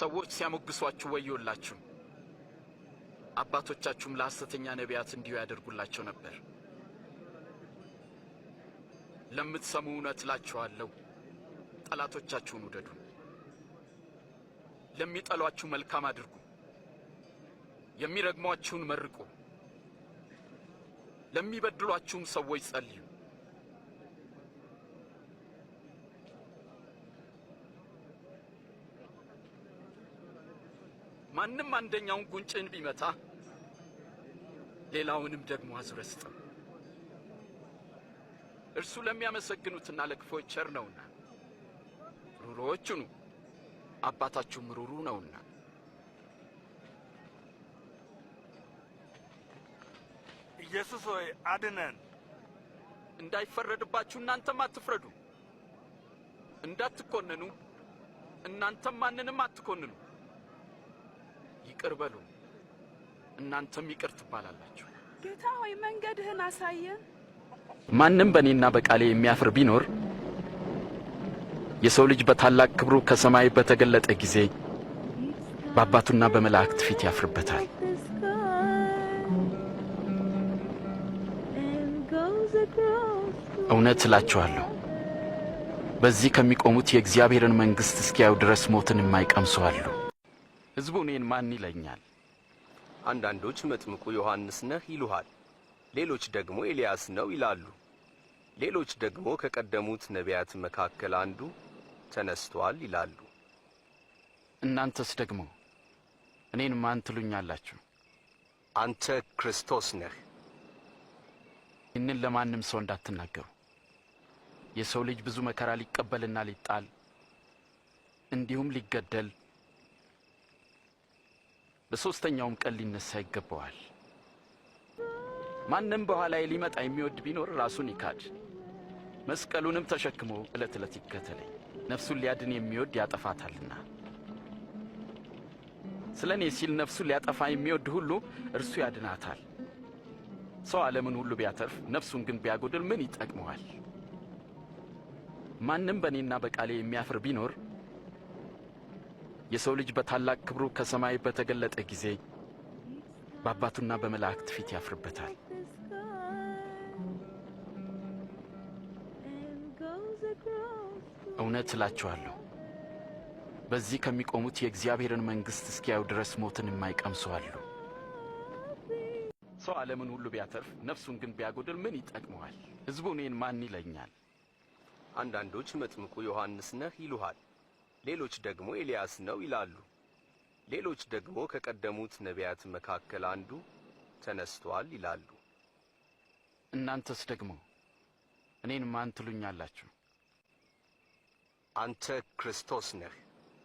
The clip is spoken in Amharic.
ሰዎች ሲያሞግሷችሁ ወዮላችሁ። አባቶቻችሁም ለሐሰተኛ ነቢያት እንዲሁ ያደርጉላቸው ነበር። ለምትሰሙ እውነት እላችኋለሁ፣ ጠላቶቻችሁን ውደዱ፣ ለሚጠሏችሁ መልካም አድርጉ፣ የሚረግሟችሁን መርቁ፣ ለሚበድሏችሁም ሰዎች ጸልዩ። ማንም አንደኛውን ጉንጭን ቢመታ ሌላውንም ደግሞ አዙረህ ስጠው። እርሱ ለሚያመሰግኑትና ለክፉዎች ቸር ነውና። ሩሩዎች ሁኑ፣ አባታችሁም ሩሩ ነውና። ኢየሱስ ሆይ አድነን። እንዳይፈረድባችሁ እናንተም አትፍረዱ፣ እንዳትኮነኑ እናንተም ማንንም አትኮንኑ። ይቅር በሉ፣ እናንተም ይቅር ትባላላችሁ። ጌታ ሆይ መንገድህን አሳየን። ማንም በእኔና በቃሌ የሚያፍር ቢኖር የሰው ልጅ በታላቅ ክብሩ ከሰማይ በተገለጠ ጊዜ በአባቱና በመላእክት ፊት ያፍርበታል። እውነት እላችኋለሁ፣ በዚህ ከሚቆሙት የእግዚአብሔርን መንግሥት እስኪያዩ ድረስ ሞትን የማይቀምሱ አሉ። ሕዝቡ እኔን ማን ይለኛል? አንዳንዶች መጥምቁ ዮሐንስ ነህ ይሉሃል፣ ሌሎች ደግሞ ኤልያስ ነው ይላሉ። ሌሎች ደግሞ ከቀደሙት ነቢያት መካከል አንዱ ተነስቷል ይላሉ። እናንተስ ደግሞ እኔን ማን ትሉኛላችሁ? አንተ ክርስቶስ ነህ። ይህንን ለማንም ሰው እንዳትናገሩ። የሰው ልጅ ብዙ መከራ ሊቀበልና ሊጣል እንዲሁም ሊገደል በሦስተኛውም ቀን ሊነሳ ይገባዋል። ማንም በኋላዬ ሊመጣ የሚወድ ቢኖር ራሱን ይካድ፣ መስቀሉንም ተሸክሞ ዕለት ዕለት ይከተለኝ። ነፍሱን ሊያድን የሚወድ ያጠፋታልና፣ ስለ እኔ ሲል ነፍሱን ሊያጠፋ የሚወድ ሁሉ እርሱ ያድናታል። ሰው ዓለምን ሁሉ ቢያተርፍ ነፍሱን ግን ቢያጎድል ምን ይጠቅመዋል? ማንም በእኔና በቃሌ የሚያፍር ቢኖር የሰው ልጅ በታላቅ ክብሩ ከሰማይ በተገለጠ ጊዜ በአባቱና በመላእክት ፊት ያፍርበታል። እውነት እላችኋለሁ፣ በዚህ ከሚቆሙት የእግዚአብሔርን መንግሥት እስኪያዩ ድረስ ሞትን የማይቀምሱ አሉ። ሰው ዓለምን ሁሉ ቢያተርፍ ነፍሱን ግን ቢያጎድል ምን ይጠቅመዋል? ሕዝቡ እኔን ማን ይለኛል? አንዳንዶች መጥምቁ ዮሐንስ ነህ ይሉሃል፣ ሌሎች ደግሞ ኤልያስ ነው ይላሉ። ሌሎች ደግሞ ከቀደሙት ነቢያት መካከል አንዱ ተነስቷል ይላሉ። እናንተስ ደግሞ እኔን ማን ትሉኛላችሁ? አንተ ክርስቶስ ነህ።